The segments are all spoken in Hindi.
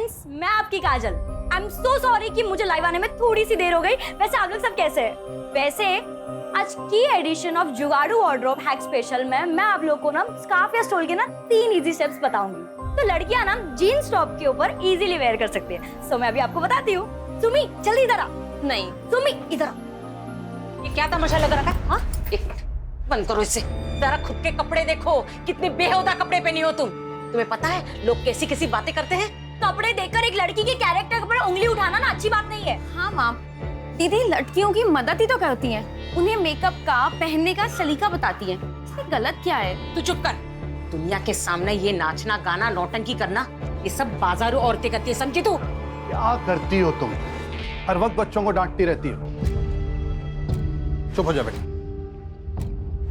फ्रेंड्स, मैं आपकी काजल। आई एम सो सॉरी कि मुझे लाइव आने में थोड़ी सी देर हो गई। वैसे आप लोग सब कैसे हैं? वैसे आज की एडिशन ऑफ जुगाड़ू वार्डरोब हैक स्पेशल में मैं आप लोगों को ना स्कार्फ या स्टोल के ना 3 इजी स्टेप्स बताऊंगी। तो लड़कियां ना जीन्स टॉप के ऊपर इजीली वेयर कर सकती है। सो मैं अभी आपको बताती हूँ। सुमी जल्दी इधर आ। नहीं सुमी इधर आ। ये क्या तमाशा लग रहा है? हाँ, एक मिनट बंद करो इसे। जरा खुद के कपड़े देखो, कितने बेहुदा कपड़े पहनी हो तुम। तुम्हें पता है लोग कैसी कैसी बातें करते हैं? कपड़े देखकर एक लड़की के कैरेक्टर पर उंगली उठाना ना अच्छी बात नहीं है। हाँ माँ, दीदी लड़कियों की मदद ही तो करती हैं। उन्हें मेकअप का, पहनने का सलीका बताती हैं। इसमें गलत क्या है? तू चुप कर। दुनिया के सामने ये नाचना, गाना, नौटंकी करना, ये सब बाजारू औरतें करती है, समझी तू? क्या करती हो तुम? हर वक्त बच्चों को डांटती रहती हो। चुप हो जा बेटा।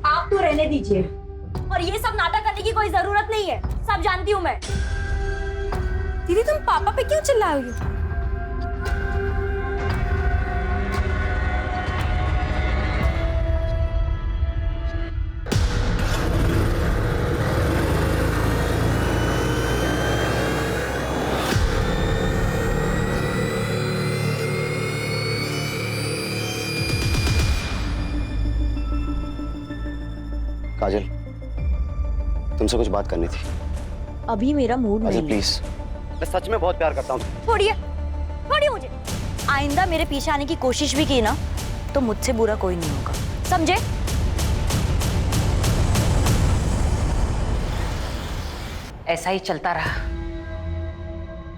आप तो रहने दीजिए, और ये सब नाटक करने की कोई जरूरत नहीं है। सब जानती हूँ मैं। दीदी तुम पापा पे क्यों चिल्ला रही हो? काजल, तुमसे कुछ बात करनी थी। अभी मेरा मूड नहीं है। प्लीज, मैं सच में बहुत प्यार करता हूँ। छोड़िए छोड़िए मुझे। आइंदा मेरे पीछे आने की कोशिश भी की ना तो मुझसे बुरा कोई नहीं होगा, समझे? ऐसा ही चलता रहा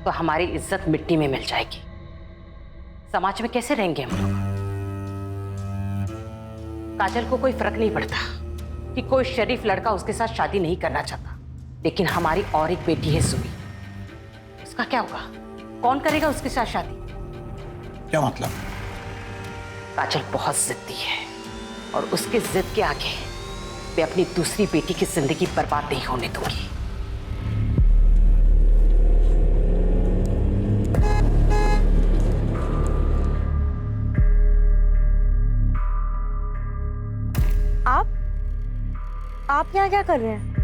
तो हमारी इज्जत मिट्टी में मिल जाएगी। समाज में कैसे रहेंगे हम लोग? काजल को कोई फर्क नहीं पड़ता कि कोई शरीफ लड़का उसके साथ शादी नहीं करना चाहता, लेकिन हमारी और एक बेटी है सुमी। उसका क्या होगा? कौन करेगा उसके साथ शादी? क्या मतलब? काजल बहुत जिद्दी है और उसके जिद के आगे मैं अपनी दूसरी बेटी की जिंदगी बर्बाद नहीं होने दूंगी। आप यहाँ क्या कर रहे हैं?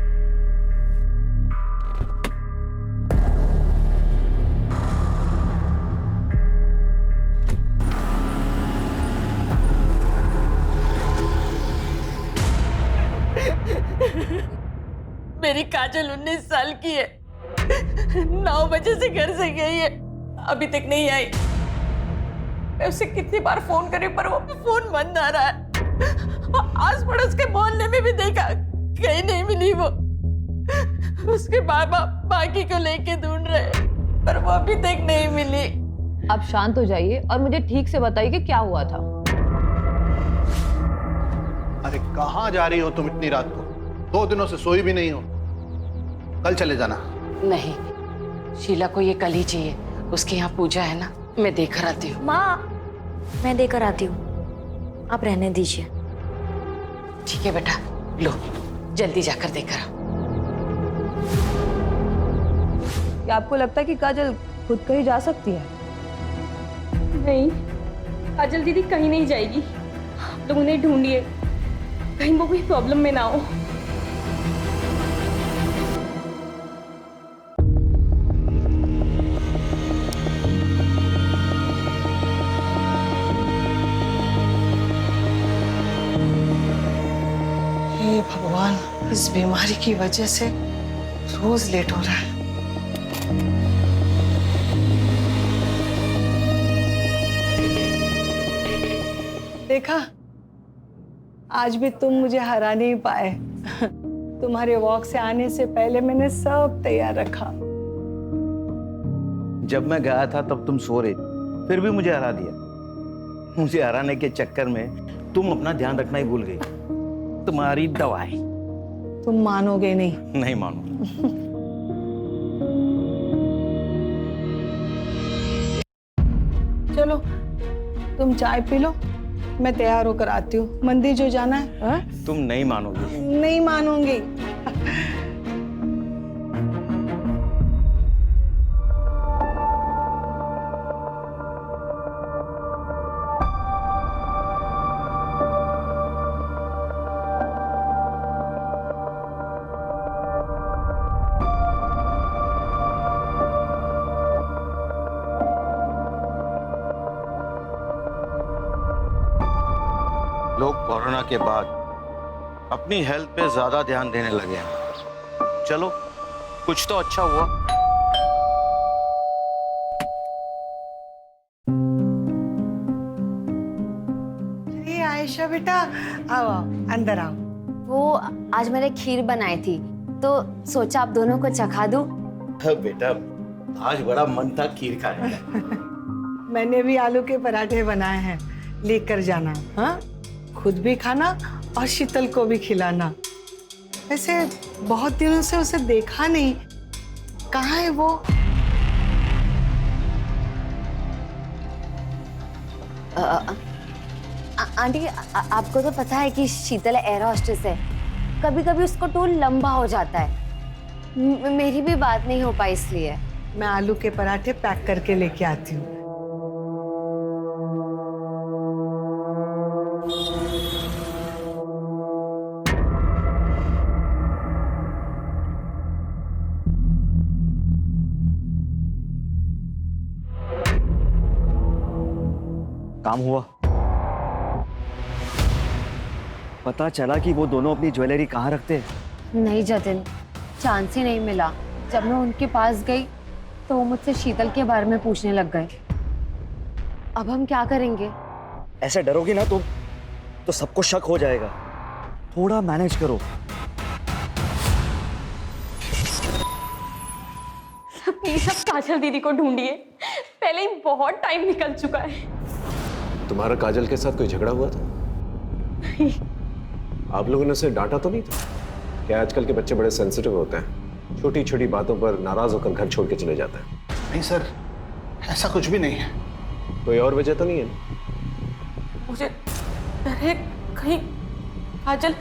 मेरी काजल 19 साल की है। 9 बजे से घर से गई है, अभी तक नहीं आई। मैं उसे कितनी बार फोन करी पर वो फोन बंद आ रहा है। आस पड़ोस के मोहल्ले में भी देखा, कहीं नहीं मिली वो। उसके बाबा बाकी को लेके ढूंढ रहे पर वो अभी तक नहीं मिली। आप शांत हो जाइए और मुझे ठीक से बताइए कि क्या हुआ था। अरे कहाँ जा रही हो तुम इतनी रात को? 2 दिनों से सोई भी नहीं हो। कल चले जाना। नहीं, शीला को ये कल ही चाहिए। उसके यहाँ पूजा है ना, मैं देकर आती हूँ। माँ, मैं देकर आती हूँ, आप रहने दीजिए। ठीक है बेटा, लो जल्दी जाकर देकर आओ। क्या आपको लगता है कि काजल खुद कहीं जा सकती है? नहीं, काजल दीदी कहीं नहीं जाएगी। आप लोग उन्हें ढूंढिए, कहीं वो कोई प्रॉब्लम में ना हो। हे भगवान, इस बीमारी की वजह से रोज लेट हो रहा है। देखा, आज भी तुम मुझे हरा नहीं पाए। तुम्हारे वॉक से आने से पहले मैंने सब तैयार रखा। जब मैं गया था तब तुम सो रहे थे, फिर भी मुझे हरा दिया। मुझे हराने के चक्कर में तुम अपना ध्यान रखना ही भूल गई। तुम्हारी दवाई। तुम मानोगे नहीं। नहीं मानो। चलो तुम चाय पी लो, मैं तैयार होकर आती हूँ। मंदिर जो जाना है। हा? तुम नहीं मानोगी। नहीं मानूंगी। लोग कोरोना के बाद अपनी हेल्थ पे ज्यादा ध्यान देने लगे हैं। चलो, कुछ तो अच्छा हुआ। अरे आयशा बेटा, आओ आओ, अंदर आओ। वो आज मैंने खीर बनाई थी तो सोचा आप दोनों को चखा दूं। बेटा, आज बड़ा मन था खीर खाने का। मैंने भी आलू के पराठे बनाए हैं, लेकर जाना। हाँ, खुद भी खाना और शीतल को भी खिलाना। ऐसे बहुत दिनों से उसे देखा नहीं, कहाँ है वो? आंटी, आपको तो पता है कि शीतल एयर होस्टेस है। कभी कभी उसको टूर लंबा हो जाता है। मेरी भी बात नहीं हो पाई इसलिए। मैं आलू के पराठे पैक करके लेके आती हूँ। काम हुआ? पता चला कि वो दोनों अपनी ज्वेलरी कहाँ रखते हैं? नहीं जतिन, चांस ही नहीं मिला। जब मैं उनके पास गई तो वो मुझसे शीतल के बारे में पूछने लग गए। अब हम क्या करेंगे? ऐसे डरोगी ना तुम तो सबको शक हो जाएगा। थोड़ा मैनेज करो। प्लीज अब काजल दीदी को ढूंढिए, पहले ही बहुत टाइम निकल चुका है। तुम्हारा काजल के साथ कोई झगड़ा हुआ था? आप लोगों ने उसे डांटा तो नहीं था? क्या आजकल के बच्चे बड़े सेंसिटिव होते हैं, छोटी छोटी बातों पर नाराज होकर घर छोड़ के चले जाते हैं। नहीं सर, ऐसा कुछ भी नहीं है। कोई और वजह तो नहीं है ना? मुझे डर है कहीं काजल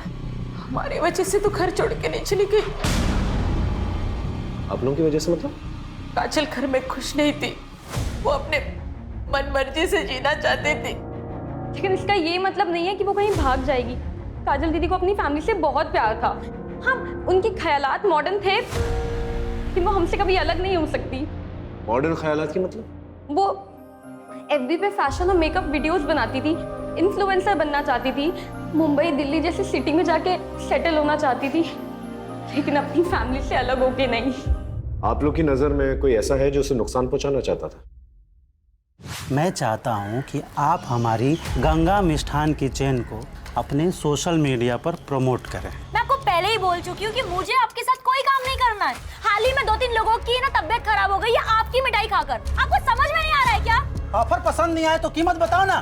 हमारी वजह से तो घर छोड़ के नहीं चली गई। आप लोगों की वजह से मतलब? काजल घर में खुश नहीं थी, वो अपने मन मर्जी से जीना चाहती थी। लेकिन इसका ये मतलब नहीं है कि वो कहीं भाग जाएगी। काजल दीदी को अपनी फैमिली से बहुत प्यार था। हाँ, उनके ख्यालात मॉडर्न थे, लेकिन वो हमसे कभी अलग नहीं हो सकती। मॉडर्न ख्यालात की मतलब? वो एफबी पे फैशन और मेकअप वीडियोस बनाती थी, इन्फ्लुएंसर बनना चाहती थी, मुंबई दिल्ली जैसी सिटी में जाके सेटल होना चाहती थी, लेकिन अपनी फैमिली से अलग होके नहीं। आप लोग की नजर में कोई ऐसा है जो उसे नुकसान पहुंचाना चाहता था? मैं चाहता हूं कि आप हमारी गंगा मिष्ठान की चेन को अपने सोशल मीडिया पर प्रमोट करें। मैं आपको पहले ही बोल चुकी हूँ कि मुझे आपके साथ कोई काम नहीं करना है। हाल ही में 2-3 लोगों की ना तबीयत खराब हो गई है आपकी मिठाई खाकर। आपको समझ में नहीं आ रहा है क्या? ऑफर पसंद नहीं आए तो कीमत बताओ ना।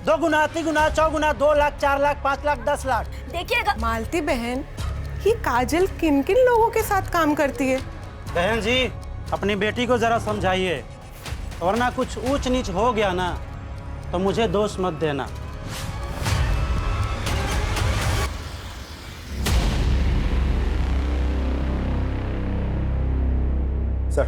2 गुना, 3 गुना, 4 गुना, 2 लाख, 4 लाख, 5 लाख, 10 लाख। देखिएगा मालती बहन, ये काजल किन किन लोगों के साथ काम करती है? बहन जी, अपनी बेटी को जरा समझाइए, वरना कुछ ऊंच नीच हो गया ना तो मुझे दोष मत देना। सर,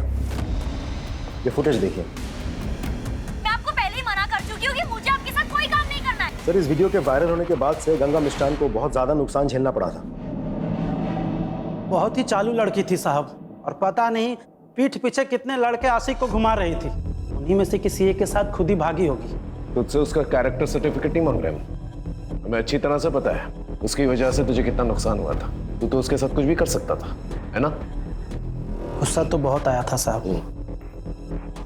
ये फुटेज देखिए। मैं आपको पहले ही मना कर चुकी हूँ कि मुझे आपके साथ कोई काम नहीं करना है। सर, इस वीडियो के वायरल होने के बाद से गंगा मिष्ठान को बहुत ज्यादा नुकसान झेलना पड़ा था। बहुत ही चालू लड़की थी साहब, और पता नहीं पीठ पीछे कितने लड़के आशिक को घुमा रही थी। उन्हीं में से किसी एक के साथ खुद ही भागी होगी। तुझसे उसका कैरेक्टर सर्टिफिकेट नहीं मांग रहे हम। हमें अच्छी तरह से पता है उसकी वजह से तुझे कितना नुकसान हुआ था। तू तो उसके साथ कुछ भी कर सकता था, है ना? गुस्सा तो बहुत आया था साहब,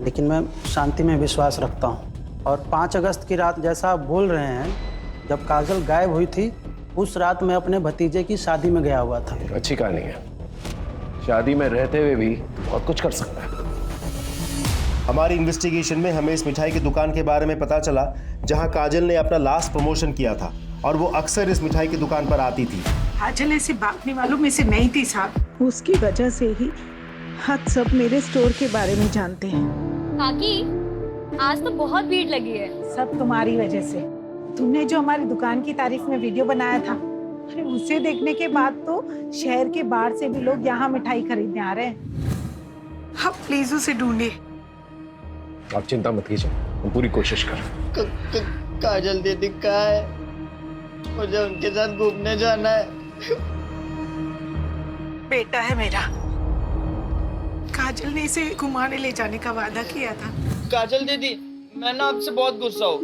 लेकिन मैं शांति में विश्वास रखता हूँ। और 5 अगस्त की रात जैसा आप बोल रहे हैं, जब काजल गायब हुई थी, उस रात मैं अपने भतीजे की शादी में गया हुआ था। अच्छी कहानी है। शादी में रहते हुए भी बहुत कुछ कर सकता है। हमारी इन्वेस्टिगेशन में हमें इस मिठाई की दुकान के बारे में पता चला जहां काजल ने अपना लास्ट प्रमोशन किया था, और वो अक्सर इस मिठाई की दुकान पर आती थी। काजल ऐसे भागने वालों में से नहीं थी साहब। उसकी वजह से ही हम सब मेरे स्टोर के बारे में जानते हैं। काकी, आज तो बहुत भीड़ लगी है। सब तुम्हारी वजह से। तुमने जो हमारी दुकान की तारीफ में वीडियो बनाया था, अरे उसे देखने के बाद तो शहर के बाहर से भी लोग यहाँ मिठाई खरीदने आ रहे हैं। आप प्लीज उसे ढूंढिए। आप चिंता मत कीजिए, हम पूरी कोशिश कर। काजल दीदी कहाँ है? मुझे उनके साथ घूमने जाना है। बेटा है मेरा। काजल ने इसे घुमाने ले जाने का वादा किया था। काजल दीदी, मैं ना आपसे बहुत गुस्सा हूँ।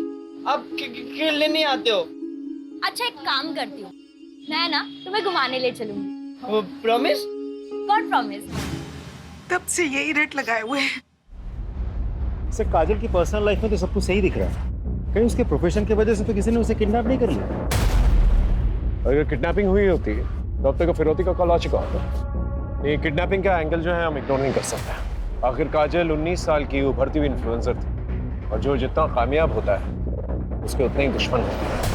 आप खेलने नहीं आते हो। अच्छा एक काम करती हूँ, मैं ना तुम्हें घुमाने ले चलूंगी। प्रॉमिस? God promise. तब से यही रेट लगाए हुए हैं। सर काजल की पर्सनल लाइफ में तो सब कुछ सही दिख रहा है, कहीं उसके प्रोफेशन की वजह से तो किसी ने उसे किडनैप नहीं कर लिया। अगर किडनैपिंग हुई होती तो अब तक फिरौती का कॉल आ चुका होता। ये किडनैपिंग का एंगल जो है हम इग्नोर नहीं कर सकते। आखिर काजल 19 साल की उभरती हुई इन्फ्लुएंसर थी, और जो जितना कामयाब होता है उसके उतने ही दुश्मन होते हैं।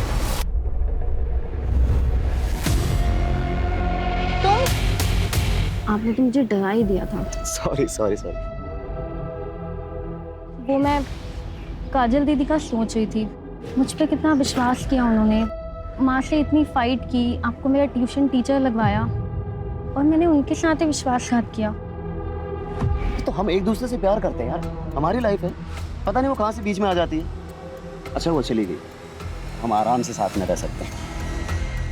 आपने तो मुझे डरा ही दिया था। Sorry sorry sorry. वो मैं काजल दीदी का सोच रही थी, मुझ पे कितना विश्वास किया उन्होंने, माँ से इतनी फाइट की, आपको मेरा ट्यूशन टीचर लगवाया और मैंने उनके साथ ही विश्वासघात किया। तो हम एक दूसरे से प्यार करते हैं यार, हमारी लाइफ है, पता नहीं वो कहाँ से बीच में आ जाती है। अच्छा वो चली गई, हम आराम से साथ में रह सकते हैं।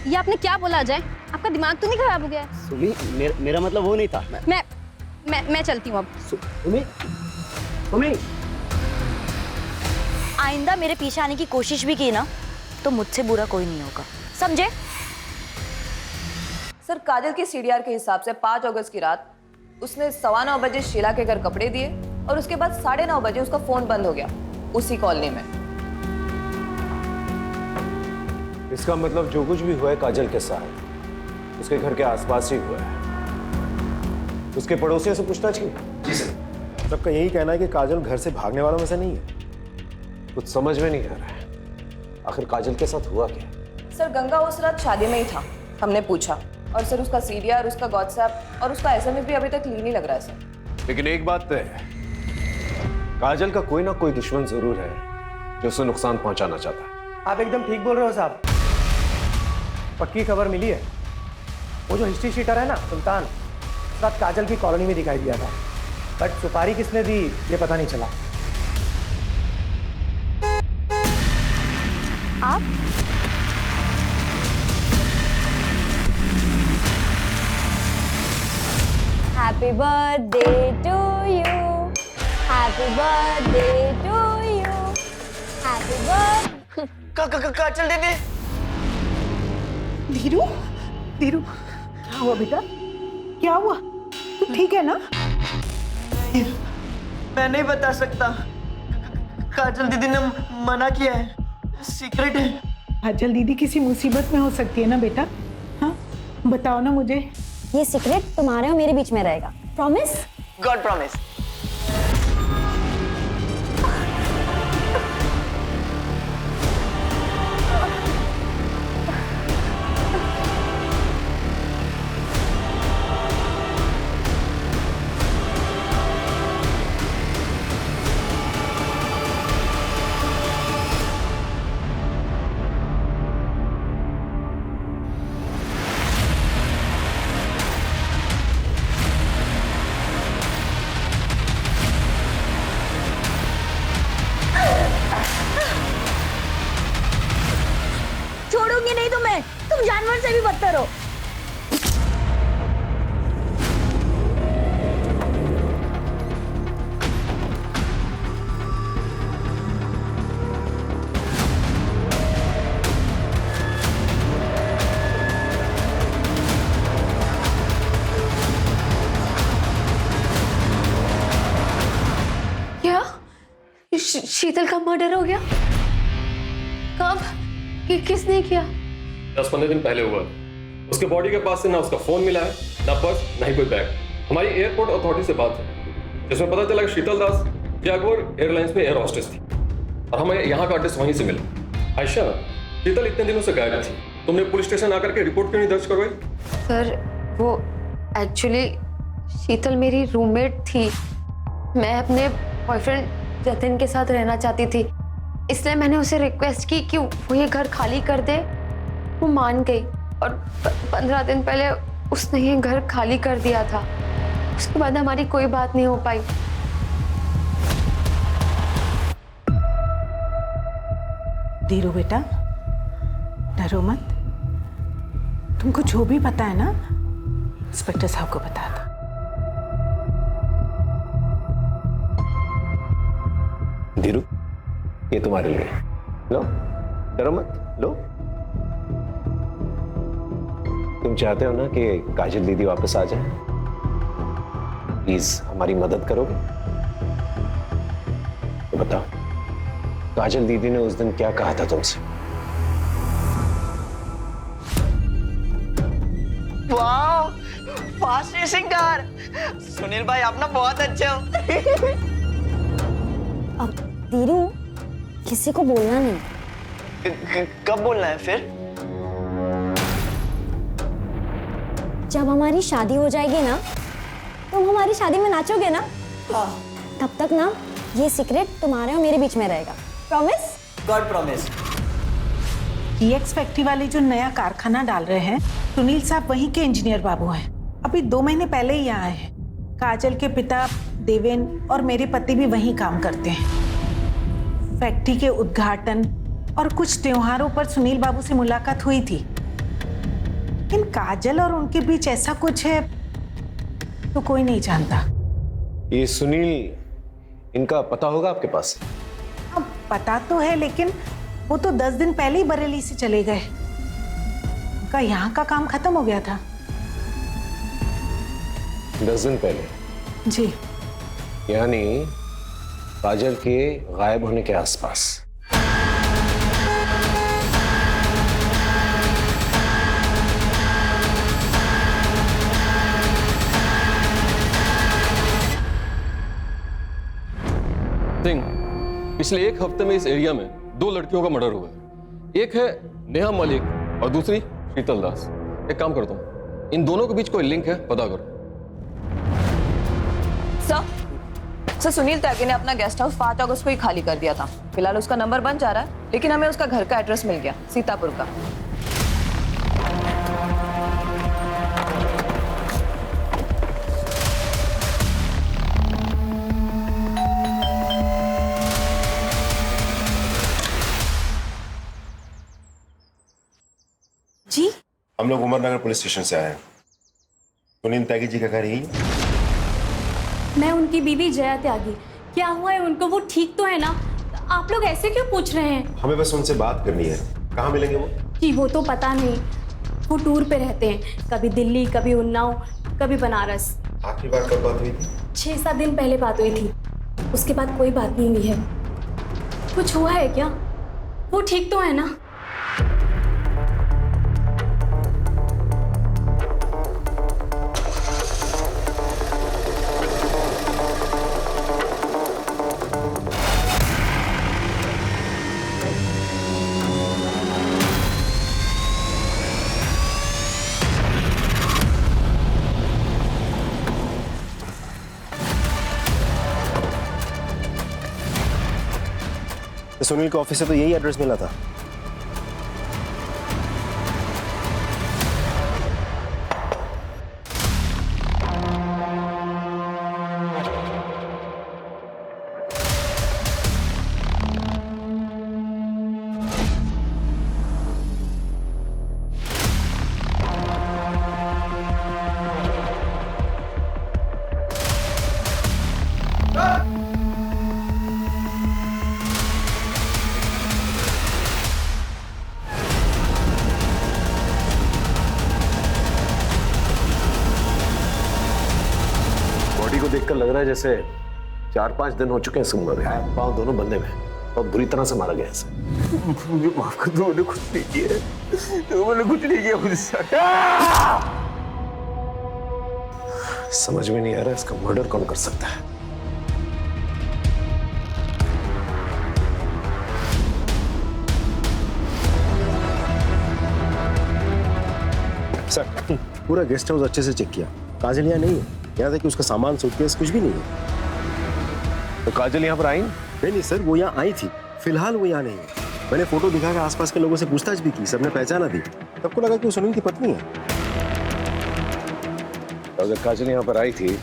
ये आपने क्या बोला अजय? आपका दिमाग तो नहीं खराब हो गया है? सुमी, मेरा मतलब वो नहीं था। मैं चलती हूँ अब। सुमी, आइंदा मेरे पीछे आने की कोशिश भी की ना तो मुझसे बुरा कोई नहीं होगा, समझे? सर काजल की सीडीआर के हिसाब से 5 अगस्त की रात उसने 9:15 बजे शीला के घर कपड़े दिए और उसके बाद 9:30 बजे उसका फोन बंद हो गया उसी कॉलोनी में। इसका मतलब जो कुछ भी हुआ है काजल के साथ उसके घर के आसपास ही हुआ है। उसके पड़ोसियों से पूछताछ की? जी सर। सबका यही कहना है कि काजल घर से भागने वालों में से नहीं है। कुछ समझ में नहीं आ रहा है, आखिर काजल के साथ हुआ क्या? सर गंगा उस रात शादी में ही था, हमने पूछा, और सर उसका सीडीआर, उसका व्हाट्सएप और उसका एसएमएस भी अभी तक क्लीन ही लग रहा है सर। लेकिन एक बात तय है, काजल का कोई ना कोई दुश्मन जरूर है जो उसे नुकसान पहुंचाना चाहता है। आप एकदम ठीक बोल रहे हो साहब, पक्की खबर मिली है। वो जो हिस्ट्री शीटर है ना सुल्तान, उस रात काजल की कॉलोनी में दिखाई दिया था, बट सुपारी किसने दी ये पता नहीं चला। आप happy birthday to you, happy birthday to you, happy birthday. Kajal दीदी। धीरू, धीरू क्या हुआ बेटा? क्या हुआ? तू ठीक है ना? मैं नहीं बता सकता, काजल दीदी ने मना किया है, सीक्रेट है। काजल दीदी किसी मुसीबत में हो सकती है ना बेटा? हाँ बताओ ना मुझे। ये सीक्रेट तुम्हारे और मेरे बीच में रहेगा, प्रॉमिस? God promise. छोड़ूंगी नहीं तुम्हें, तुम जानवर से भी बदतर हो। क्या शीतल का मर्डर हो गया? कब? किसने किया? 10-15 दिन पहले हुआ। उसके बॉडी के पास से ना उसका फोन मिला है, ना पर्स, ना ही कोई बैग। हमारी एयरपोर्ट अथॉरिटी से बात है जिसमें पता चला कि शीतल दास जैगुआर एयरलाइंस में एयर होस्टेस थी और हमें यहाँ का एड्रेस वहीं से मिला। आयशा, शीतल इतने दिनों से गायब थी, तुमने पुलिस स्टेशन आकर के रिपोर्ट क्यों नहीं दर्ज करवाई? सर वो एक्चुअली शीतल मेरी रूममेट थी, मैं अपने बॉयफ्रेंड जतिन के साथ रहना चाहती थी, इसलिए मैंने उसे रिक्वेस्ट की कि वो ये घर खाली कर दे। वो मान गई और 15 दिन पहले उसने ये घर खाली कर दिया था। उसके बाद हमारी कोई बात नहीं हो पाई। धीरू बेटा डरो मत, तुमको जो भी पता है ना इंस्पेक्टर साहब को बता दो। धीरू, ये तुम्हारे लिए लो, डरो मत, लो तुम चाहते हो ना कि काजल दीदी वापस आ जाए? प्लीज हमारी मदद करोगे? तो बताओ, काजल दीदी ने उस दिन क्या कहा था तुमसे? वाह, फास्ट रेसिंग कार। सुनील भाई आप ना बहुत अच्छे हो। अब तेरी किसी को बोलना नहीं। कब बोलना है फिर? जब हमारी शादी हो जाएगी ना, तुम हमारी शादी में नाचोगे ना? हाँ। तब तक ना ये सीक्रेट तुम्हारे और मेरे बीच में रहेगा। Promise? God promise. GX factory वाले जो नया कारखाना डाल रहे हैं, सुनील साहब वहीं के इंजीनियर बाबू हैं। अभी 2 महीने पहले ही यहाँ आए हैं। काजल के पिता देवेन और मेरे पति भी वहीं काम करते हैं। फैक्ट्री के उद्घाटन और कुछ त्योहारों पर सुनील बाबू से मुलाकात हुई थी। लेकिन काजल और उनके बीच ऐसा कुछ है तो कोई नहीं जानता। ये सुनील, इनका पता होगा आपके पास? अब पता तो है, लेकिन वो तो 10 दिन पहले ही बरेली से चले गए। उनका यहाँ का काम खत्म हो गया था। 10 दिन पहले? जी। यानी काजल के गायब होने के आसपास। सिंह, पिछले 1 हफ्ते में इस एरिया में 2 लड़कियों का मर्डर हुआ है। एक है नेहा मलिक और दूसरी शीतल दास। एक काम करता हूँ, इन दोनों के बीच कोई लिंक है, पता करो। सर, सुनील त्यागी ने अपना गेस्ट हाउस 5 अगस्त को ही खाली कर दिया था। फिलहाल उसका नंबर बन जा रहा है, लेकिन हमें उसका घर का एड्रेस मिल गया, सीतापुर का। जी? हम लोग उमरनगर पुलिस स्टेशन से आए हैं। सुनील त्यागी जी का घर यही है? मैं उनकी बीवी जया त्यागी। क्या हुआ है उनको? वो ठीक तो है ना? आप लोग ऐसे क्यों पूछ रहे हैं? हमें बस उनसे बात करनी है। कहाँ मिलेंगे वो? जी वो तो पता नहीं, वो टूर पे रहते हैं, कभी दिल्ली, कभी उन्नाव, कभी बनारस। आखिरी बार कब बात हुई थी? 6-7 दिन पहले बात हुई थी, उसके बाद कोई बात नहीं हुई है। कुछ हुआ है क्या? वो ठीक तो है ना? सुनील के ऑफिस से तो यही एड्रेस मिला था। बॉडी को देखकर लग रहा है जैसे 4-5 दिन हो चुके हैं इसको मरे। पाँव दोनों बंधे में और बुरी तरह से मारा गया है। मुझे माफ कर दो, मैंने कुछ नहीं किया। मैंने कुछ नहीं किया मुझसे। समझ में नहीं आ रहा इसका मर्डर कौन कर सकता है। सर, पूरा गेस्ट हाउस अच्छे से चेक किया, काजल यहाँ नहीं है। यहाँ तक कि उसका सामान, सूटकेस कुछ भी नहीं है। तो काजल यहाँ पर आई? नहीं सर, वो यहाँ आई थी, फिलहाल वो यहाँ नहीं है। मैंने फोटो दिखा के आसपास के लोगों से पूछताछ भी की, सबने पहचाना दी। सबको लगा कि वो सुनील की पत्नी है। तो अगर काजल यहाँ पर आई थी,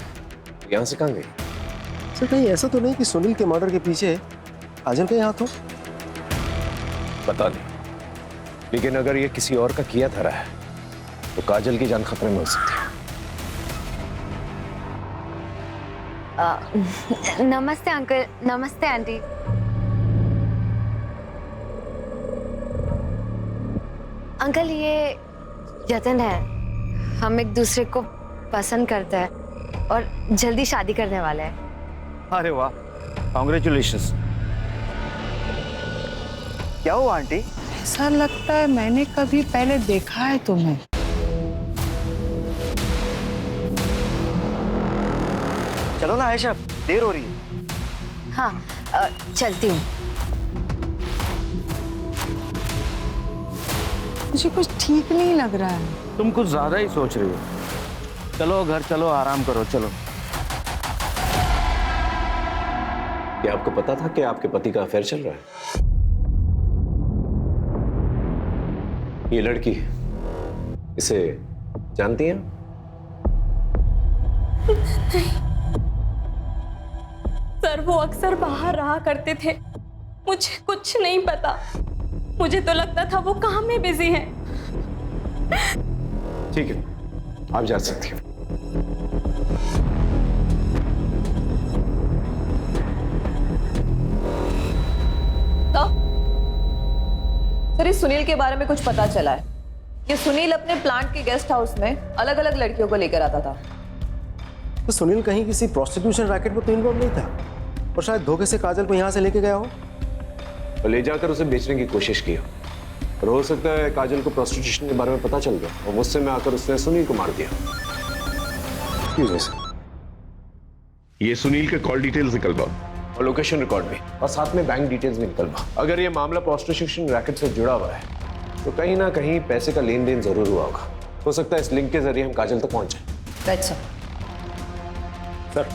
यहाँ से कहाँ गई? सर, कहीं ऐसा तो नहीं कि सुनील के मर्डर के पीछे काजल का हाथ हो? पता नहीं, लेकिन अगर ये किसी और का किया धरा है तो काजल की जान खतरे में हो सकती है। नमस्ते अंकल। नमस्ते आंटी। अंकल ये जतन है, हम एक दूसरे को पसंद करते हैं और जल्दी शादी करने वाले हैं। अरे वाह, कॉन्ग्रेचुलेशंस। क्या हुआ आंटी? ऐसा लगता है मैंने कभी पहले देखा है तुम्हें। चलो ना आयशा, देर हो रही है। हाँ, चलती हूँ। मुझे कुछ ठीक नहीं लग रहा है। तुम कुछ ज्यादा ही सोच रही हो। चलो घर चलो, आराम करो, चलो। क्या आपको पता था कि आपके पति का अफेयर चल रहा है? ये लड़की, इसे जानती हैं? सर वो अक्सर बाहर रहा करते थे, मुझे कुछ नहीं पता। मुझे तो लगता था वो काम में बिजी हैं। ठीक है, आप जा सकती हैं। सर इस सुनील के बारे में कुछ पता चला है। ये सुनील अपने प्लांट के गेस्ट हाउस में अलग अलग लड़कियों को लेकर आता था। तो सुनील कहीं किसी प्रोस्टिट्यूशन रैकेट में तो इन्वॉल्व नहीं था और शायद धोखे से काजल को यहाँ से लेके गया हो और ले जाकर उसे बेचने की कोशिश की हो। और हो सकता है काजल को प्रोस्टिट्यूशन के बारे में पता चल गया और गुस्से में आकर उसने सुनील को मार दिया। Excuse me, sir. ये सुनील के कॉल डिटेल्स निकलवा और लोकेशन रिकॉर्ड भी, और साथ में बैंक डिटेल्स भी निकलवा। अगर ये मामला प्रोस्टिट्यूशन रैकेट से जुड़ा हुआ है तो कहीं ना कहीं पैसे का लेन देन जरूर हुआ होगा। हो सकता है इस लिंक के जरिए हम काजल तक पहुंच जाए। अच्छा सर,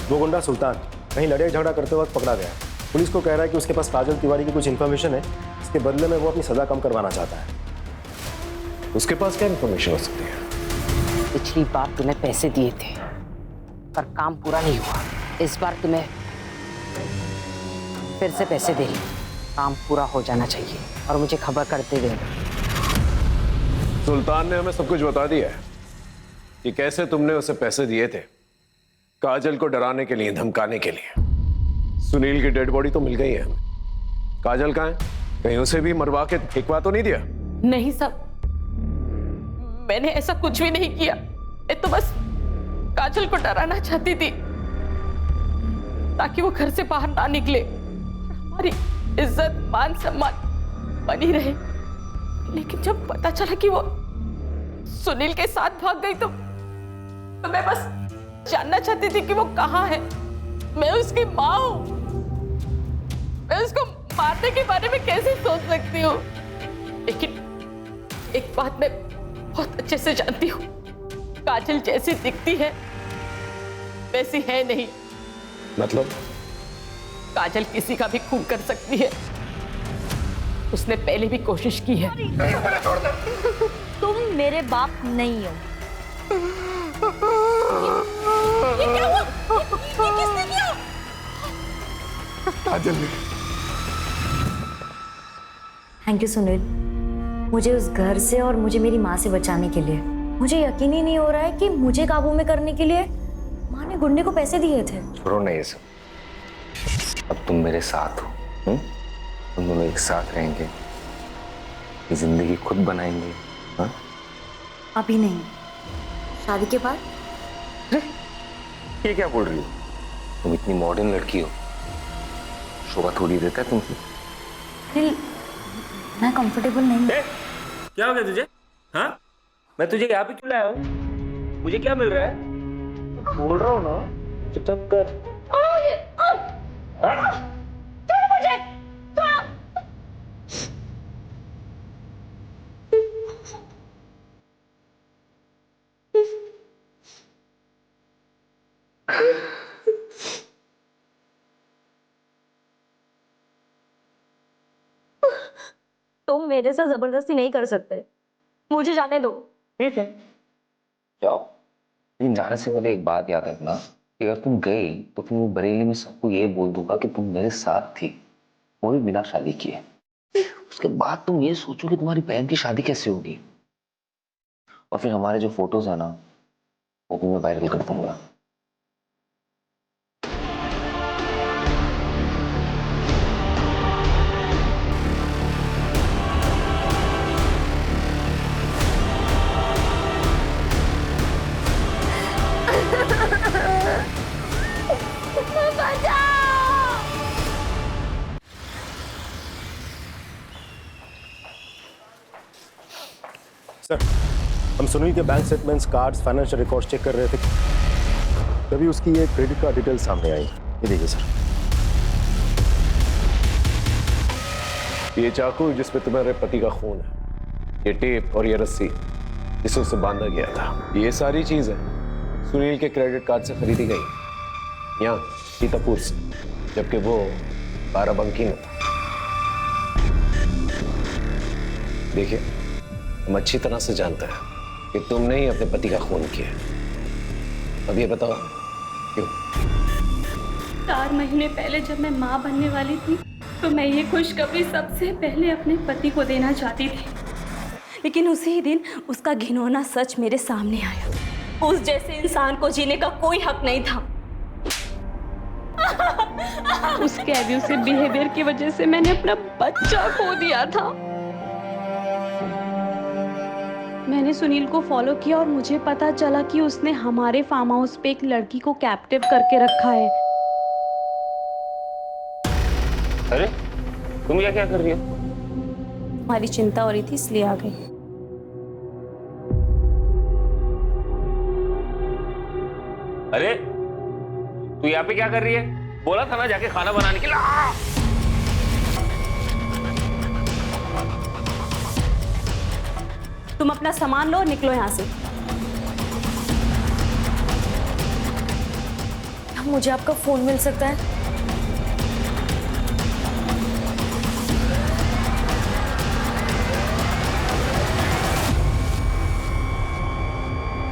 वो गुंडा सुल्तान कहीं लड़ाई झगड़ा करते वक्त पकड़ा गया। पुलिस को कह रहा है कि उसके पास काजल तिवारी की कुछ इन्फॉर्मेशन है, इसके बदले में वो अपनी सजा कम करवाना चाहता है। उसके पास क्या इन्फॉर्मेशन हो सकती है? पिछली बार तुम्हें पैसे दिए थे पर काम पूरा नहीं हुआ। इस बार तुम्हें फिर से पैसे दे रही, काम पूरा हो जाना चाहिए और मुझे खबर करते देना। सुल्तान ने हमें सब कुछ बता दिया है कि कैसे तुमने उसे पैसे दिए थे, काजल को डराने के लिए, धमकाने के लिए। सुनील की डेड बॉडी तो मिल गई है हमें। काजल कहाँ है? कहीं उसे भी मरवा के फेंकवा तो नहीं दिया? नहीं साहब, मैंने ऐसा कुछ भी नहीं किया। मैं तो बस काजल को डराना चाहती थी ताकि वो घर से बाहर ना निकले, हमारी इज्जत मान सम्मान बनी रहे। लेकिन जब पता चला कि वो सुनील के साथ भाग गई तो मैं बस जानना चाहती थी कि वो कहाँ है। मैं उसकी माँ हूँ, मैं उसको मारने के बारे में कैसे सोच सकती हूँ। लेकिन एक बात मैं बहुत अच्छे से जानती हूँ, काजल जैसी दिखती है वैसी है नहीं। मतलब? काजल किसी का भी खून कर सकती है, उसने पहले भी कोशिश की है। तुम मेरे बाप नहीं हो। ये क्या हुआ? ये किसने किया? काजल ने। थैंक यू सुनील, मुझे उस घर से और मुझे मेरी माँ से बचाने के लिए। मुझे यकीन ही नहीं हो रहा है कि मुझे काबू में करने के लिए माँ ने गुंडे को पैसे दिए थे। छोड़ो ना ये सब, अब तुम मेरे साथ हो। तुम दोनों एक साथ रहेंगे, ये जिंदगी खुद बनाएंगे। हाँ? अभी नहीं, शादी के बाद। ये क्या बोल रही हो? तुम इतनी मॉडर्न लड़की हो, शोभा थोड़ी देता है तुमसे। दिल, मैं कंफर्टेबल नहीं। क्या हो गया तुझे? हाँ, मैं तुझे यहाँ पे क्यों लाया हूँ? मुझे क्या मिल रहा है? बोल रहा हूँ ना, चुप कर। तुम मेरे साथ जबरदस्ती नहीं कर सकते, मुझे जाने दो। ठीक है, जाओ। लेकिन जाने से पहले एक बात याद रखना कि अगर तुम गई तो फिर मैं बरेली में सबको ये बोल दूंगा कि तुम मेरे साथ थी, वो भी बिना शादी किए। उसके बाद तुम ये सोचो कि तुम्हारी बहन की शादी कैसे होगी, और फिर हमारे जो फोटोज है ना वो भी मैं वायरल कर दूंगा। सर, हम सुनील के bank statements, cards, financial records check कर रहे थे, तभी उसकी ये क्रेडिट कार्ड डिटेल सामने आई। ये देखिए सर, ये चाकू जिसमें तुम्हारे पति का खून है, ये टेप और ये रस्सी जिसे उसे बांधा गया था, ये सारी चीजें सुनील के क्रेडिट कार्ड से खरीदी गई यहाँ सीतापुर से, जबकि वो बाराबंकी में था। देखिए, हम अच्छी तरह से जानते हैं कि तुमने ही अपने पति का खून किया। अब ये बताओ क्यों? 4 महीने पहले जब मैं माँ बनने वाली थी तो मैं ये खुशखबरी सबसे पहले अपने पति को देना चाहती थी, लेकिन उसी ही दिन उसका घिनौना सच मेरे सामने आया। उस जैसे इंसान को जीने का कोई हक नहीं था। उसके एब्यूसिव बिहेवियर की वजह से मैंने अपना बच्चा खो दिया था। मैंने सुनील को फॉलो किया और मुझे पता चला कि उसने हमारे फार्म हाउस पे एक लड़की को कैप्टिव करके रखा है। अरे तुम क्या कर रही हो? हमारी चिंता हो रही थी इसलिए आ गई। अरे तू यहाँ पे क्या कर रही है? बोला था ना जाके खाना बनाने के लिए। तुम अपना सामान लो, निकलो यहाँ से। मुझे आपका फोन मिल सकता है?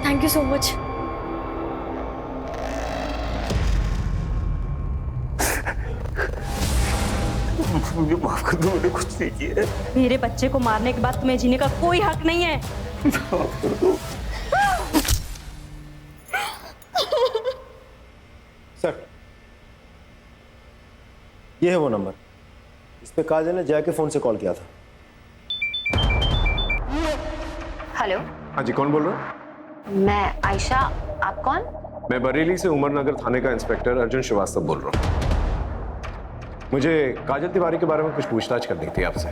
Thank you so much. मुझे माफ कर दो, मैंने कुछ नहीं किया। मेरे बच्चे को मारने के बाद तुम्हें जीने का कोई हक नहीं है। माफ कर दो। सर, ये है वो नंबर, इस पे काजल ने जया के फोन से कॉल किया था। हेलो, हाँ जी, कौन बोल रहे हो? मैं आयशा, आप कौन? मैं बरेली से उमरनगर थाने का इंस्पेक्टर अर्जुन श्रीवास्तव बोल रहा हूँ। मुझे काजल तिवारी के बारे में कुछ पूछताछ करनी थी आपसे।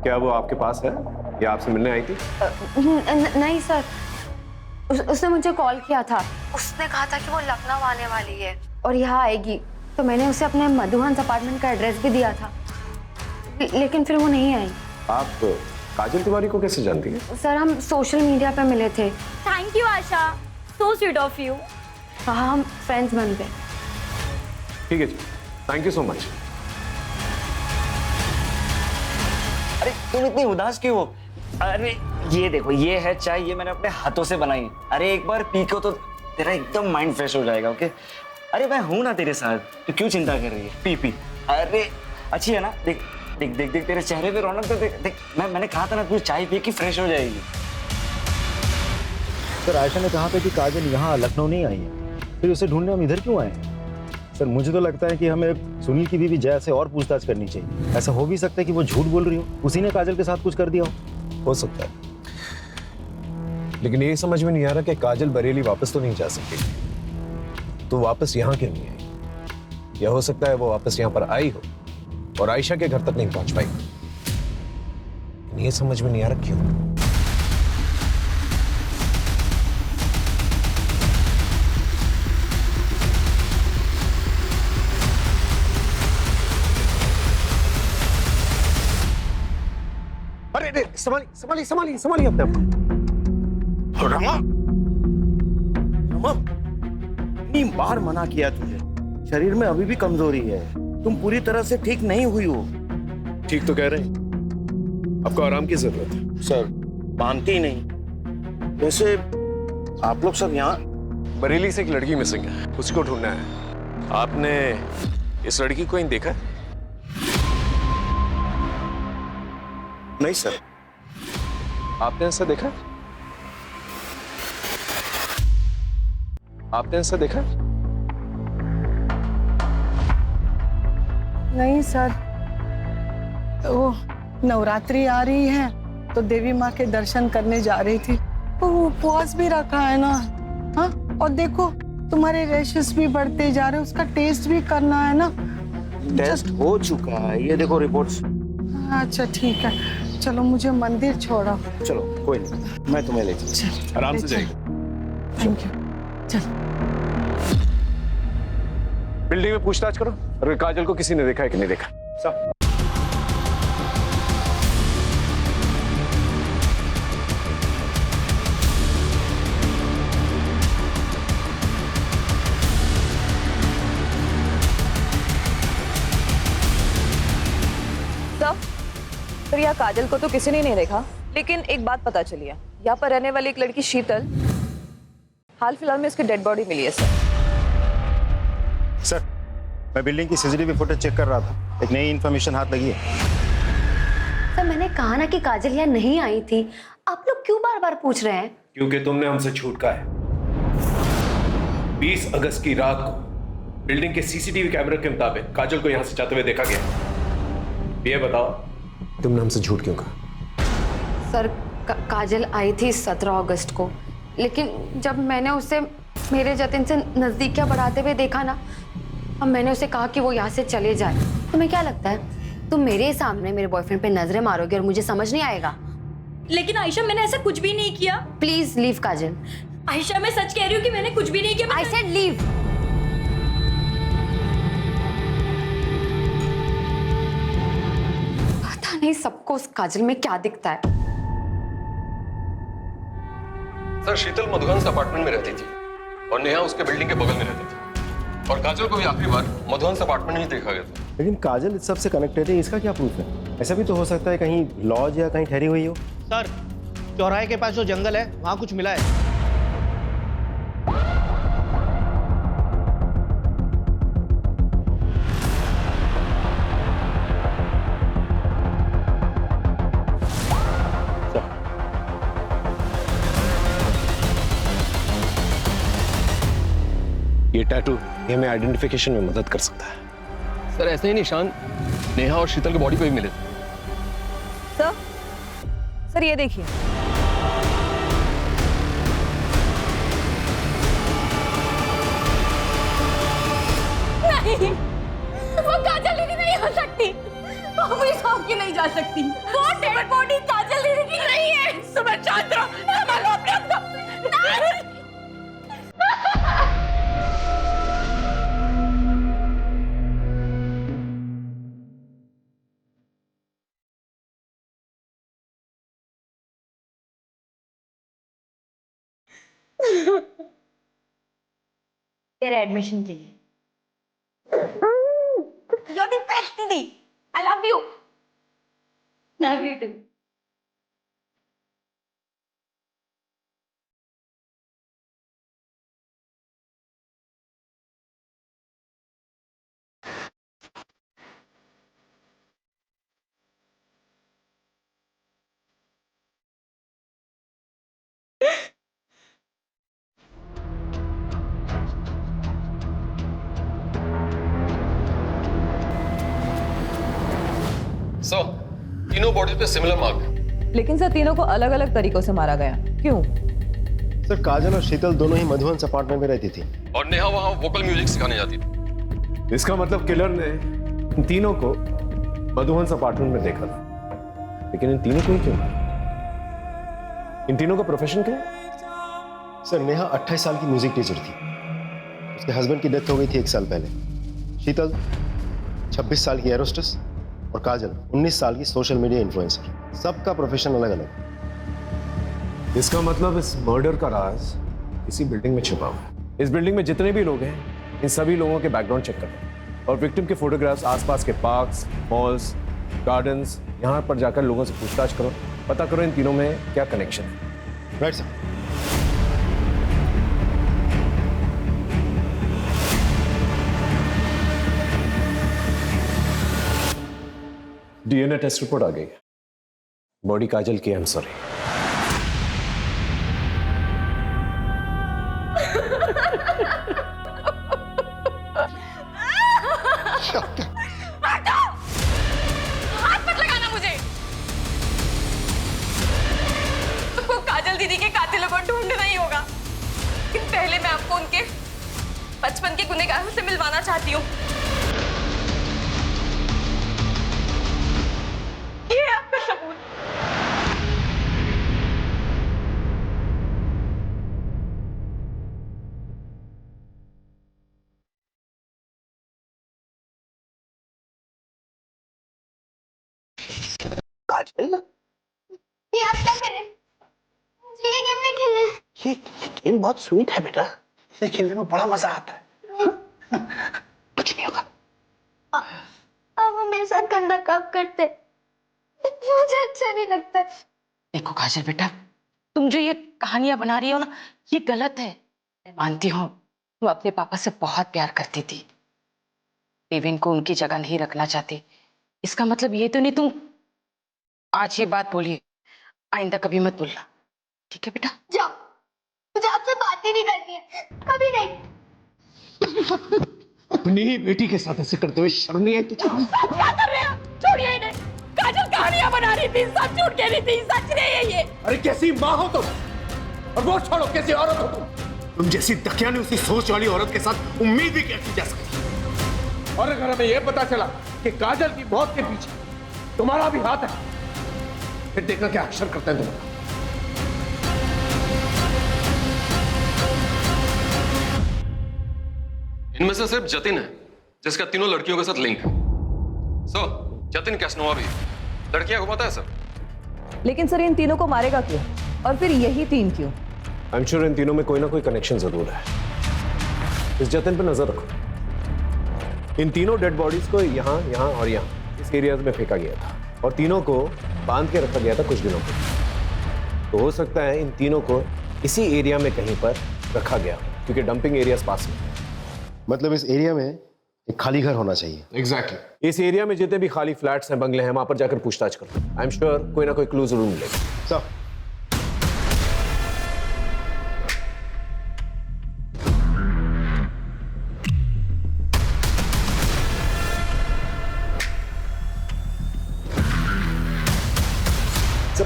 क्या वो आपके पास है या आपसे मिलने आई थी? नहीं सर, उसने मुझे कॉल किया था। उसने कहा था कि वो लखनऊ आने वाली है और यहाँ आएगी, तो मैंने उसे अपने मधुहंस अपार्टमेंट का एड्रेस भी दिया था, लेकिन फिर वो नहीं आई। आप काजल तिवारी को कैसे जानती है? सर, हम सोशल मीडिया पे मिले थे। Thank you Asha, so sweet of you. हाँ, हम फ्रेंड्स बन गए। ठीक है जी, थैंक यू सो मच। अरे तुम इतनी उदास क्यों हो? अरे ये देखो, ये है चाय, ये मैंने अपने हाथों से बनाई है। अरे एक बार पी को तो तेरा एकदम माइंड फ्रेश हो जाएगा। ओके, अरे मैं हूं ना तेरे साथ, तो क्यों चिंता कर रही है? P P. अरे अच्छी है ना? देख देख देख देख तेरे चेहरे पे रौनक तो देख देख। मैंने कहा था ना, तू चाय पी के फ्रेश हो जाएगी। सर, आयशा ने कहा था कि काजल यहाँ लखनऊ नहीं आई है, फिर उसे ढूंढने हम इधर क्यों आए हैं? सर, मुझे तो लगता है कि हमें सुनील की बीवी जया से और पूछताछ करनी चाहिए। ऐसा हो भी सकता है कि वो झूठ बोल रही हो, उसी ने काजल के साथ कुछ कर दिया हो सकता है। लेकिन ये समझ में नहीं आ रहा कि काजल बरेली वापस तो नहीं जा सकती, तो वापस यहाँ क्यों नहीं आई? या हो सकता है वो वापस यहाँ पर आई हो और आयशा के घर तक नहीं पहुंच पाई। ये समझ में नहीं आ रहा क्यों। अरे संभालिए संभालिए संभालिए संभालिए अपने आप को। रमा, रमा, इतनी बार मना किया तुझे, शरीर में अभी भी कमजोरी है, तुम पूरी तरह से ठीक नहीं हुई हो। ठीक तो कह रहे हैं, आपको आराम की जरूरत है। सर, मानते ही नहीं। वैसे आप लोग सब यहाँ? बरेली से एक लड़की मिसिंग है, उसको ढूंढना है। आपने इस लड़की को कहीं देखा? नहीं सर। आपने ऐसा देखा? आपने ऐसा देखा? नहीं सर, वो नवरात्रि आ रही है तो देवी माँ के दर्शन करने जा रही थी, तो वो उपवास भी रखा है ना। हाँ, और देखो तुम्हारे रैशेस भी बढ़ते जा रहे हैं, उसका टेस्ट भी करना है ना। टेस्ट हो चुका है, ये देखो रिपोर्ट्स। अच्छा ठीक है, चलो मुझे मंदिर छोड़ो। चलो कोई नहीं, मैं तुम्हें ले चलूं। आराम से जाइए। Thank you. चल। बिल्डिंग में पूछताछ करो और काजल को किसी ने देखा है कि नहीं देखा। सब सर यहाँ काजल को तो किसी ने नहीं देखा, लेकिन एक बात पता चली है, यहाँ पर रहने वाली एक लड़की शीतल, हाल फिलहाल में इसकी डेड बॉडी मिली है सर। सर, मैं बिल्डिंग की सीसीटीवी फुटेज चेक कर रहा था, एक नई इन्फॉर्मेशन हाथ लगी है। सर मैंने कहा ना कि काजल यहाँ नहीं आई थी, आप लोग क्यों बार बार पूछ रहे हैं? क्योंकि तुमने हमसे झूठ कहा है। 20 अगस्त की रात को बिल्डिंग के सीसीटीवी कैमरे के मुताबिक काजल को यहाँ से जाते हुए देखा गया। ये बताओ तुमने हमसे झूठ क्यों कहा? सर काजल आई थी 17 अगस्त को, लेकिन जब मैंने उसे मेरे जतिन से नजदीकियां बढ़ाते हुए देखा ना, अब मैंने उसे कहा कि वो यहाँ से चले जाए। तुम्हें क्या लगता है तुम मेरे सामने मेरे बॉयफ्रेंड पे नजरें मारोगे और मुझे समझ नहीं आएगा? लेकिन आयशा मैंने ऐसा कुछ भी नहीं किया। प्लीज लीव काजल। आयशा मैं सच कह रही हूँ कि मैंने कुछ भी नहीं किया। I said leave. पता नहीं सबको उस काजल में क्या दिखता है। सर शीतल मधुहंस अपार्टमेंट में रहती थी और नेहा उसके बिल्डिंग के बगल में रहती थी, और काजल को भी आखिरी बार मधुहंस अपार्टमेंट में ही देखा गया था। लेकिन काजल इस सब से कनेक्टेड है, इसका क्या प्रूफ है? ऐसा भी तो हो सकता है कहीं लॉज या कहीं ठहरी हुई हो। सर चौराहे के पास जो जंगल है वहाँ कुछ मिला है। ये टैटू ये हमें आइडेंटिफिकेशन में मदद कर सकता है। सर ऐसे ही निशान नेहा और शीतल के बॉडी पे भी मिले थे। सर ये देखिए, नहीं, वो काजल दीदी नहीं हो सकती, वो भी सौंप के नहीं जा सकती। वो डेड बॉडी काजल दीदी की नहीं है। सुबह शांत रहो, संभालो अपने आप को। नहीं। तेरा एडमिशन के लिए। You're the best, दीदी। I love you. Love you too. Sir तीनों बॉडी पे सिमिलर मार्क है। लेकिन सर तीनों को अलग अलग तरीकों से मारा गया, क्यों? सर काजल और शीतल दोनों ही मधुहंस अपार्टमेंट में रहती थी और नेहा वहां वोकल म्यूजिक सिखाने जाती थी। इसका मतलब किलर ने इन तीनों को मधुहंस अपार्टमेंट में देखा था, लेकिन इन तीनों को ही क्यों मारा? इन तीनों का प्रोफेशन क्या है? सर नेहा 28 साल की म्यूजिक टीचर थी, उसके हस्बैंड की डेथ हो गई थी 1 साल पहले। शीतल 26 साल की एरोस्टेस और काजल 19 साल की सोशल मीडिया इन्फ्लुएंसर। सबका प्रोफेशन अलग अलग। इसका मतलब इस मर्डर का राज इसी बिल्डिंग में छुपा हुआ है। इस बिल्डिंग में जितने भी लोग हैं इन सभी लोगों के बैकग्राउंड चेक करो और विक्टिम के फोटोग्राफ्स आसपास के पार्क्स, मॉल्स, गार्डन्स, यहाँ पर जाकर लोगों से पूछताछ करो, पता करो इन तीनों में क्या कनेक्शन है। Right sir. DNA test report आ गई है, बॉडी काजल की। I am sorry. हाथ मत लगाना मुझे। तुमको काजल दीदी के कातिलों को ढूंढना ही होगा, लेकिन पहले मैं आपको उनके बचपन के गुनहगारों से मिलवाना चाहती हूँ। ये है आपका सबूत। काजल ये आप क्या करें? मुझे ये गेम नहीं खेलना। ये गेम बहुत स्वीट है बेटा, इसे खेलने में बड़ा मजा आता है। कुछ नहीं होगा। अब वो मेरे साथ गंदा काम करते, मुझे अच्छा नहीं लगता। देखो काजल बेटा, तुम जो ये कहानियां बना रही हो ना, ये गलत है। मैं मानती हूँ तुम अपने पापा से बहुत प्यार करती थी, देवेन को उनकी जगह नहीं रखना चाहती। इसका मतलब ये तो नहीं तुम आज ये बात बोली, आइंदा कभी मत बोलना, ठीक है बेटा? जाओ, मुझे आपसे बात ही नहीं करनी है, कभी नहीं। अपनी ही बेटी के साथ ऐसे करते हुए शर्म नहीं आई तुझे? क्या कर रहे हो? छोड़िए इन्हें। काजल कहानियां बना रही थी, सच झूठ कह रही थी, सच नहीं है ये। अरे कैसी माँ हो तुम, और वो छोड़ो कैसी औरत हो तुम जैसी दकियानी उसी सोच वाली औरत के साथ उम्मीद भी कैसी जा सकती। और अगर हमें यह पता चला कि काजल की मौत के पीछे तुम्हारा भी हाथ है, फिर देखना क्या अक्षर करते हैं तुम्हारा। इनमें से सिर्फ जतिन है जिसका तीनों लड़कियों के साथ लिंक है। सर, जतिन कैसनोवा भी लड़कियां घुमाता है सर। लेकिन सर इन तीनों को मारेगा क्यों, और फिर यही तीन क्यों? आई एम श्योर इन तीनों में कोई ना कोई कनेक्शन जरूर है। इस जतिन पे नजर रखो। इन तीनों डेड बॉडीज को यहाँ यहाँ और यहाँ इस एरियाज में फेंका गया था, और तीनों को बांध के रखा गया था कुछ दिनों के। तो हो सकता है इन तीनों को इसी एरिया में कहीं पर रखा गया, क्योंकि डंपिंग एरियाज पास में। मतलब इस एरिया में एक खाली घर होना चाहिए। एग्जैक्टली। इस एरिया में जितने भी खाली फ्लैट्स हैं, बंगले हैं, वहां पर जाकर पूछताछ करो। आई एम श्योर कोई ना कोई क्लू जरूर मिलेगा। सर,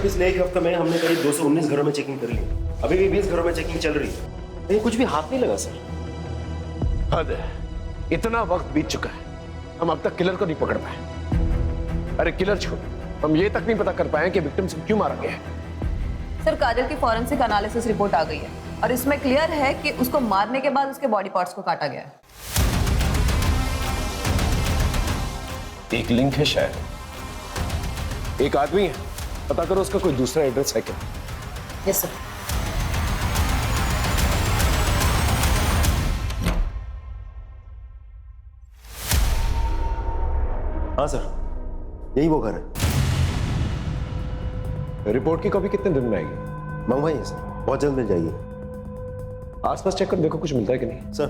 पिछले एक हफ्ते में हमने करीब 219 घरों में चेकिंग कर ली। अभी भी 20 घरों में चेकिंग चल रही है, लेकिन कुछ भी हाथ नहीं लगा सर। हद है, इतना वक्त बीत चुका है, हम अब तक किलर को नहीं पकड़ पाए। अरे किलर छोड़, हम ये तक नहीं पता कर पाए कि विक्टिम्स को क्यों मारा गया है। सर काजल की फॉरेंसिक एनालिसिस रिपोर्ट आ गई है, और इसमें क्लियर है कि उसको मारने के बाद उसके बॉडी पार्ट्स को काटा गया है। एक लिंक है शायद, एक आदमी है, पता करो उसका कोई दूसरा एड्रेस है क्या। Yes sir. हाँ सर, यही वो घर है। रिपोर्ट की कॉपी कितने दिन में आएगी? मंगवाइए सर, बहुत जल्द मिल जाएगी। आसपास चेक कर देखो कुछ मिलता है कि नहीं। Sir,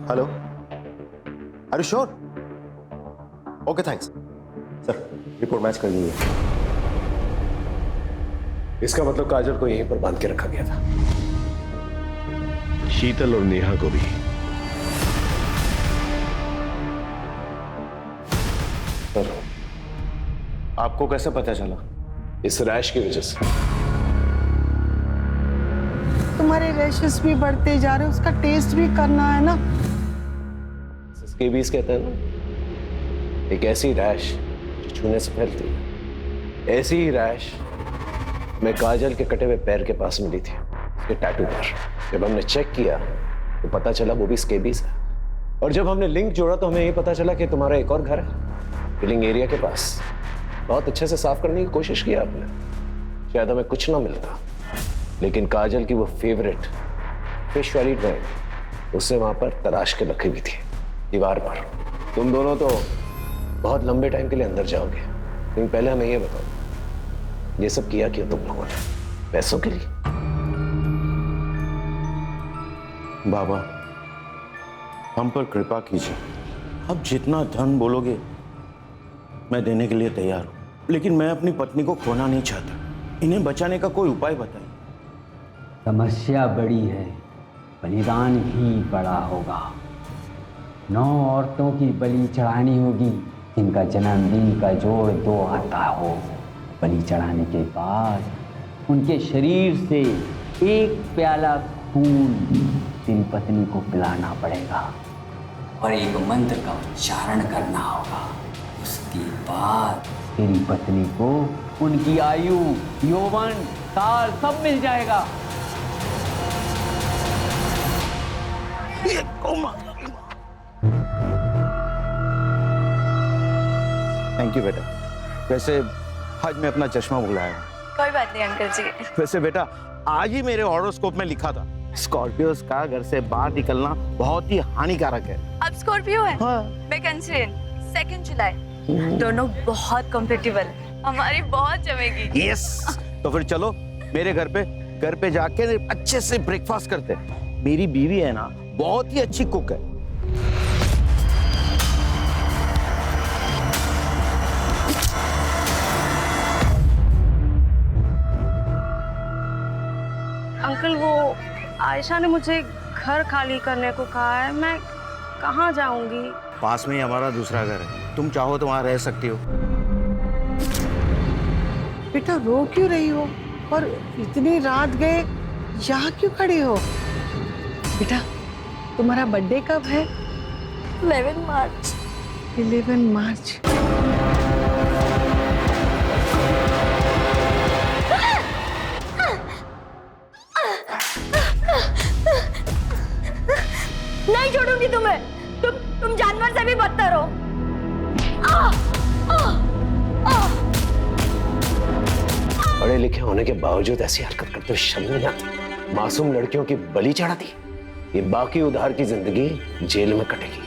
hello, are you sure? Okay thanks sir, report match कर दी है। इसका मतलब काजल को यहीं पर बांध के रखा गया था, शीतल और नेहा को भी। सर, आपको कैसे पता चला? इस रैश की वजह से। तुम्हारे रैशेस भी बढ़ते जा रहे, उसका टेस्ट भी करना है ना। स्केबीज कहते हैं ना, एक ऐसी रैश जो छूने से फैलती है। ऐसी ही रैश मैं काजल के कटे हुए पैर के पास मिली थी, उसके टैटू पर। जब हमने चेक किया तो पता चला वो भी स्केबीज है, और जब हमने लिंक जोड़ा तो हमें ये पता चला कि तुम्हारा एक और घर है फिलिंग एरिया के पास बहुत अच्छे से साफ करने की कोशिश की आपने। शायद हमें कुछ ना मिलता, लेकिन काजल की वो फेवरेट फिश वाली ड्राइंग उससे वहां पर तराश के रखी हुई थी दीवार पर। तुम दोनों तो बहुत लंबे टाइम के लिए अंदर जाओगे, लेकिन पहले हमें ये बताओ, ये सब किया क्यों तुम लोगों ने? पैसों के लिए? बाबा, हम पर कृपा कीजिए। अब जितना धन बोलोगे मैं देने के लिए तैयार हूं, लेकिन मैं अपनी पत्नी को खोना नहीं चाहता। इन्हें बचाने का कोई उपाय बताइए। समस्या बड़ी है, बलिदान भी बड़ा होगा। 9 औरतों की बलि चढ़ानी होगी जिनका जन्मदिन का जोड़ 2 आता हो। बलि चढ़ाने के बाद उनके शरीर से 1 प्याला खून तेरी पत्नी को पिलाना पड़ेगा और एक मंत्र का उच्चारण करना होगा। उसके बाद तेरी पत्नी को उनकी आयु, यौवन, साल सब मिल जाएगा। थैंक यू बेटा। वैसे आज मैं अपना चश्मा भुलाया। कोई बात नहीं अंकल जी। वैसे बेटा, आज ही मेरे हॉरोस्कोप में लिखा था स्कॉर्पियोस का घर से बाहर निकलना बहुत ही हानिकारक है। अब स्कॉर्पियो है। हाँ। मैं कैंसर, 2 जुलाई। दोनों बहुत कंपेटेबल, हमारी बहुत जमेगी। यस। तो फिर चलो मेरे घर पे जाके अच्छे से ब्रेकफास्ट करते हैं। मेरी बीवी है ना, बहुत ही अच्छी कुक है। अंकल, वो आयशा ने मुझे घर खाली करने को कहा है। मैं कहाँ जाऊंगी? पास में ही हमारा दूसरा घर है, तुम चाहो तो वहां रह सकती हो। बेटा रो क्यों रही हो? और इतनी रात गए यहाँ क्यों खड़ी हो? बेटा तुम्हारा बर्थडे कब है? 11 मार्च। 11 मार्च। नहीं छोड़ूंगी तुम्हें। तुम जानवर से भी बदतर हो। पढ़े लिखे होने के बावजूद ऐसी हरकत करते हुए शर्म नहीं आती? मासूम लड़कियों की बलि चढ़ाती, ये बाकी उधार की जिंदगी जेल में कटेगी।